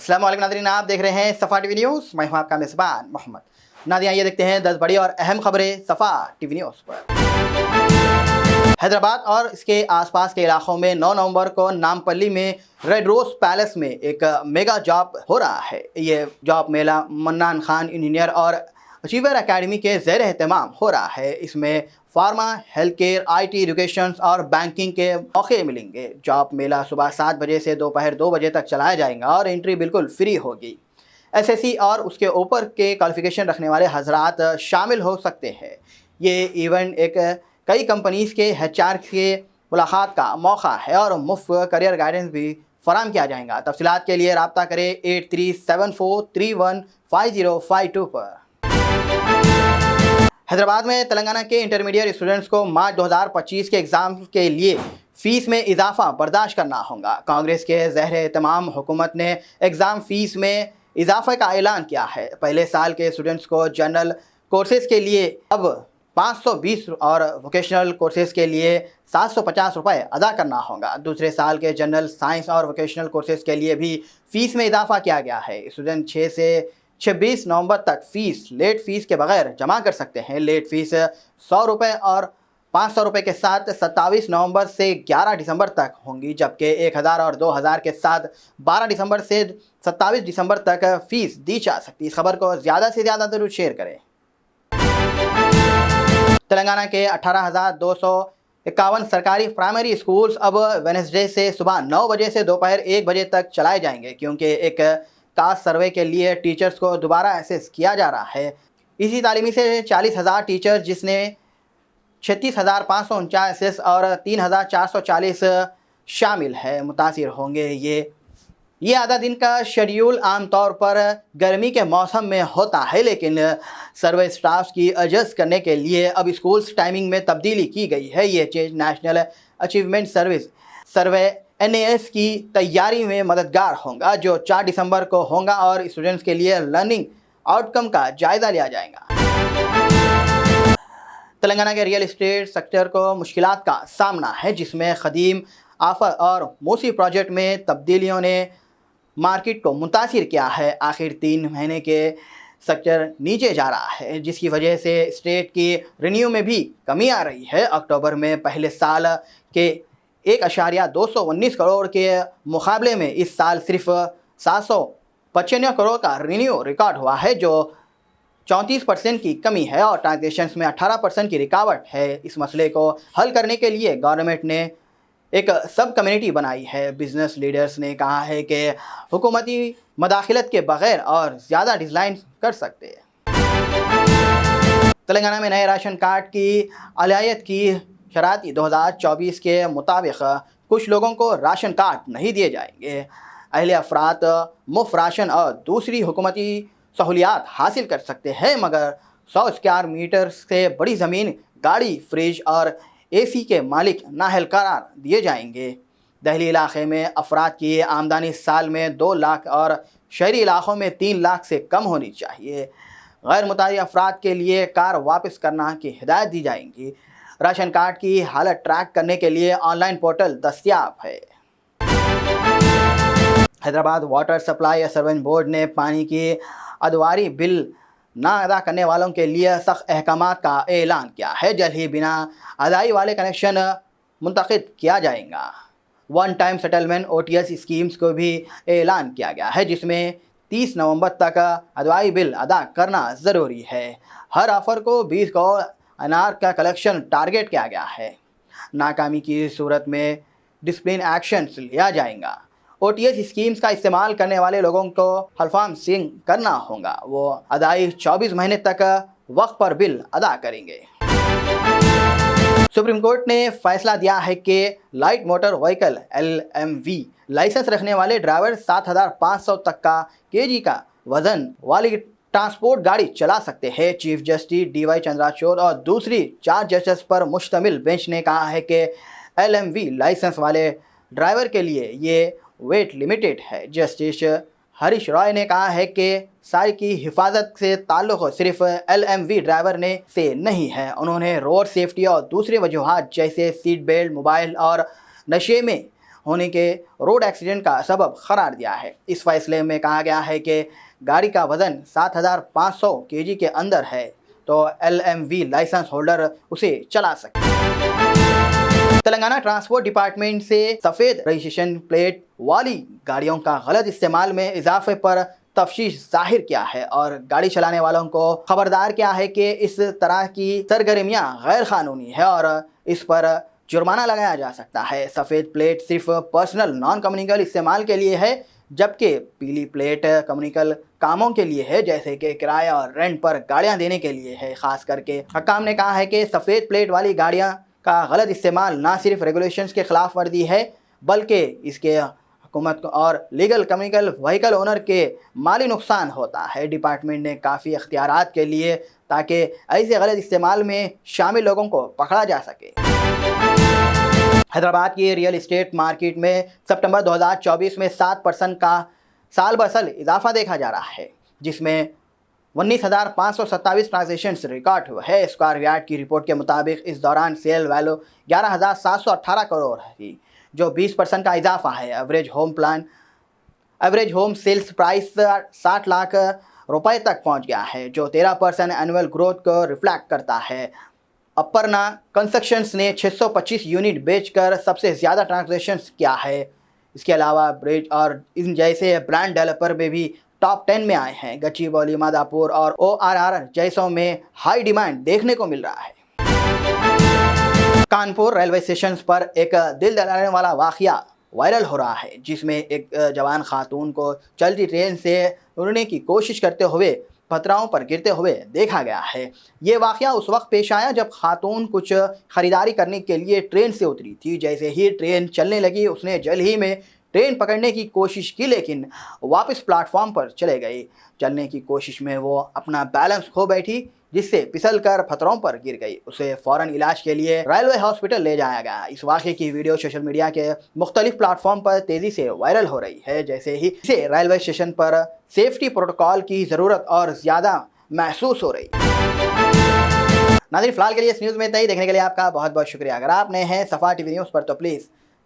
अस्सलाम वालेकुम नाज़रीन, आप देख रहे हैं सफ़ा टीवी न्यूज़। मैं हूं आपका मेज़बान मोहम्मद। नाज़रीन, आइए देखते हैं 10 बड़ी और अहम खबरें सफ़ा टीवी न्यूज़ पर। हैदराबाद और इसके आसपास के इलाकों में 9 नवंबर को नामपल्ली में रेड रोज पैलेस में एक मेगा जॉब हो रहा है। ये जॉब मेला मन्नान खान इंजीनियर और अचीवर एकेडमी के ज़ेर एहतमाम हो रहा है। इसमें pharma, health care, IT, education और बैंकिंग के मौके मिलेंगे। जॉब मेला सुबह 7 बजे से दोपहर 2 बजे तक चलाया जाएगा और एंट्री बिल्कुल फ्री होगी। SSC और उसके ऊपर के क्वालिफिकेशन रखने वाले हजरात शामिल हो सकते हैं। ये इवेंट एक कई कंपनीज़ के HR के मुलाकात का मौका है और मुफ्त करियर गाइडेंस भी फराम किया जाएगा। तफसीलात के लिए रब्ता करें 8374315052 पर। हैदराबाद में तेलंगाना के इंटरमीडिएट स्टूडेंट्स को मार्च 2025 के एग्ज़ाम के लिए फ़ीस में इजाफा बर्दाश्त करना होगा। कांग्रेस के ज़ेर एहतमाम हुकूमत ने एग्ज़ाम फ़ीस में इजाफे का ऐलान किया है। पहले साल के स्टूडेंट्स को जनरल कोर्सेज़ के लिए अब 520 और वोकेशनल कोर्सेज़ के लिए 750 रुपये अदा करना होगा। दूसरे साल के जनरल साइंस और वोकेशनल कोर्सेज़ के लिए भी फ़ीस में इजाफा किया गया है। स्टूडेंट 6 से 26 नवंबर तक फ़ीस लेट फ़ीस के बगैर जमा कर सकते हैं। लेट फ़ीस 100 रुपये और 500 रुपये के साथ 27 नवंबर से 11 दिसंबर तक होंगी, जबकि 1000 और 2000 के साथ 12 दिसंबर से 27 दिसंबर तक फ़ीस दी जा सकती है। इस खबर को ज़्यादा से ज़्यादा ज़रूर शेयर करें। तेलंगाना के 18,251 सरकारी प्राइमरी स्कूल्स अब वेडनेसडे से सुबह 9 बजे से दोपहर 1 बजे तक चलाए जाएंगे, क्योंकि एक कास्ट सर्वे के लिए टीचर्स को दोबारा असेस किया जा रहा है। इसी तालीमी से 40,000 टीचर्स, जिसने 36,549 और 3,440 शामिल है, मुतासिर होंगे। ये आधा दिन का शेड्यूल आमतौर पर गर्मी के मौसम में होता है, लेकिन सर्वे स्टाफ की एडजस्ट करने के लिए अब स्कूल्स टाइमिंग में तब्दीली की गई है। ये चेंज नेशनल अचीवमेंट सर्विस सर्वे NAS की तैयारी में मददगार होगा, जो 4 दिसंबर को होगा और स्टूडेंट्स के लिए लर्निंग आउटकम का जायज़ा लिया जाएगा। तेलंगाना के रियल एस्टेट सेक्टर को मुश्किलात का सामना है, जिसमें ख़दीम आफत और मूसी प्रोजेक्ट में तब्दीलियों ने मार्केट को मुतासिर किया है। आखिर 3 महीने के सेक्टर नीचे जा रहा है, जिसकी वजह से स्टेट की रेवेन्यू में भी कमी आ रही है। अक्टूबर में पहले साल के 1.219 करोड़ के मुकाबले में इस साल सिर्फ 795 करोड़ का रेवेन्यू रिकॉर्ड हुआ है, जो 34% की कमी है और ट्रांजैक्शंस में 18% की रिकावट है। इस मसले को हल करने के लिए गवर्नमेंट ने एक सब कम्युनिटी बनाई है। बिजनेस लीडर्स ने कहा है कि हुकूमती मदाखिलत के बगैर और ज़्यादा डिज़ाइन कर सकते हैं। तेलंगाना में नए राशन कार्ड की अलायत की शरात 2024 के मुताबिक कुछ लोगों को राशन कार्ड नहीं दिए जाएंगे। अहले अफराद मुफ्त राशन और दूसरी हुकूमती सहूलियात हासिल कर सकते हैं, मगर 100 स्क्वायर मीटर से बड़ी ज़मीन, गाड़ी, फ्रिज और AC के मालिक नाअहल करार दिए जाएंगे। दहली इलाके में अफराद की आमदनी साल में 2 लाख और शहरी इलाकों में 3 लाख से कम होनी चाहिए। गैर मुतारिफ अफराद के लिए कार वापस करना की हिदायत दी जाएंगी। राशन कार्ड की हालत ट्रैक करने के लिए ऑनलाइन पोर्टल दस्तियाब है। Hyderabad water supply service board ने पानी की अदवारी बिल ना अदा करने वालों के लिए सख्त अहकामात का ऐलान किया है। जल्द ही बिना अदाई वाले कनेक्शन मुंतकिद किया जाएगा। One time settlement OTS schemes को भी ऐलान किया गया है, जिसमें 30 नवंबर तक अदवाई बिल अदा करना ज़रूरी है। हर ऑफ़र को 20 करोड़ अनार का कलेक्शन टारगेट किया गया है। नाकामी की सूरत में डिसिप्लिन एक्शन लिया जाएगा। OTS स्कीम्स का इस्तेमाल करने वाले लोगों को हल्फाम सिंह करना होगा। वो अदाई 24 महीने तक वक्त पर बिल अदा करेंगे। सुप्रीम कोर्ट ने फैसला दिया है कि light motor vehicle LMV licence रखने वाले ड्राइवर 7,500 तक का kg का वजन वाली ट्रांसपोर्ट गाड़ी चला सकते हैं। चीफ जस्टिस DY चंद्रचूड़ और दूसरी 4 जजेस पर मुश्तमिल बेंच ने कहा है कि LMV लाइसेंस वाले ड्राइवर के लिए ये वेट लिमिटेड है। जस्टिस हरीश रॉय ने कहा है कि सारी की हिफाजत से ताल्लुक़ सिर्फ LMV ड्राइवर ने से नहीं है। उन्होंने रोड सेफ्टी और दूसरे वजूहात जैसे सीट बेल्ट, मोबाइल और नशे में होने के रोड एक्सीडेंट का सबब करार दिया है। इस फैसले में कहा गया है कि गाड़ी का वजन 7,500 kg के अंदर है तो LMV लाइसेंस होल्डर उसे चला सकते हैं। तेलंगाना ट्रांसपोर्ट डिपार्टमेंट से सफ़ेद रजिस्ट्रेशन प्लेट वाली गाड़ियों का गलत इस्तेमाल में इजाफे पर तफ्तीश जाहिर किया है और गाड़ी चलाने वालों को खबरदार किया है कि इस तरह की सरगर्मियां गैर कानूनी है और इस पर जुर्माना लगाया जा सकता है। सफ़ेद प्लेट सिर्फ पर्सनल नॉन कम्युनिकल इस्तेमाल के लिए है, जबकि पीली प्लेट कम्युनिकल कामों के लिए है, जैसे कि किराया और रेंट पर गाड़ियां देने के लिए है। खास करके हकाम ने कहा है कि सफ़ेद प्लेट वाली गाड़ियां का गलत इस्तेमाल ना सिर्फ रेगुलेशंस के खिलाफ वर्दी है, बल्कि इसके हुकूमत और लीगल कम्युनिकल व्हीकल ओनर के माली नुकसान होता है। डिपार्टमेंट ने काफ़ी इख्तियारात के लिए ताकि ऐसे गलत इस्तेमाल में शामिल लोगों को पकड़ा जा सके। हैदराबाद की रियल इस्टेट मार्केट में सितंबर 2024 में 7% का साल बर साल इजाफा देखा जा रहा है, जिसमें 19,527 ट्रांजैक्शंस रिकॉर्ड हुए हैं। स्क्वायर यार्ड की रिपोर्ट के मुताबिक इस दौरान सेल वैल्यू 11,718 करोड़ है, जो 20% का इजाफा है। Average home sales price 60 lakh रुपए तक पहुंच गया है, जो 13% एनुअल ग्रोथ को रिफ्लेक्ट करता है। अपर्णा कंस्ट्रक्शंस ने 625 यूनिट बेचकर सबसे ज़्यादा ट्रांजैक्शंस किया है। इसके अलावा ब्रिज और इन जैसे ब्रांड डेवलपर में भी टॉप 10 में आए हैं। गच्चीबौली, मादापुर और ORR जैसों में हाई डिमांड देखने को मिल रहा है। कानपुर रेलवे स्टेशन पर एक दिल दहलाने वाला वाक़या वायरल हो रहा है, जिसमें एक जवान खातून को चलती ट्रेन से उड़ने की कोशिश करते हुए पथराव पर गिरते हुए देखा गया है। ये वाक़या उस वक्त पेश आया जब खातून कुछ ख़रीदारी करने के लिए ट्रेन से उतरी थी। जैसे ही ट्रेन चलने लगी, उसने जल्द ही में ट्रेन पकड़ने की कोशिश की, लेकिन वापस प्लेटफॉर्म पर चले गई। चलने की कोशिश में वो अपना बैलेंस खो बैठी, जिससे फिसलकर पत्थरों पर गिर गई। उसे फ़ौरन इलाज के लिए रेलवे हॉस्पिटल ले जाया गया। इस वाक़े की वीडियो सोशल मीडिया के मुख्तलिफ प्लेटफॉर्म पर तेज़ी से वायरल हो रही है। जैसे ही इसे रेलवे स्टेशन पर सेफ्टी प्रोटोकॉल की ज़रूरत और ज़्यादा महसूस हो रही। नाज़रीन, फ़िलहाल के लिए इस न्यूज़ में इतना ही। देखने के लिए आपका बहुत बहुत शुक्रिया। अगर आप नए हैं सफ़ा टीवी न्यूज़ पर तो प्लीज़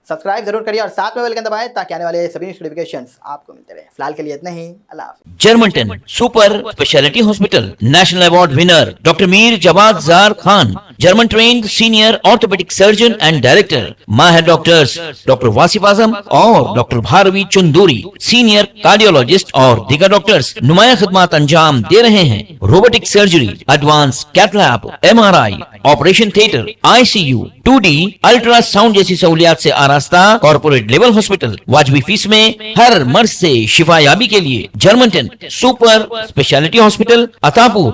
सब्सक्राइब जरूर करिए और साथ में बेल आइकन दबाएं ताकि आने वाले सभी नोटिफिकेशंस आपको मिलते रहे। फिलहाल के लिए इतना ही। अल्लाह हाफ़िज़। जर्मनटन super speciality hospital, national award winner doctor Mir Jawad Jar Khan, German trained senior orthopaedic surgeon and director. माहिर डॉक्टर्स डॉक्टर वासिफ आजम और doctor Bharvi Chanduri, senior cardiologist और दीगर डॉक्टर्स नुमाया खिदमत अंजाम दे रहे हैं। Robotic surgery, advance cath lab, MRI, operation theatre, ICU, 2D ultrasound जैसी सहूलियात से आरास्ता कॉर्पोरेट लेवल हॉस्पिटल। वाजबी फीस में हर मर्ज से शिफायाबी के लिए Germanton super speciality hospital, Attapur.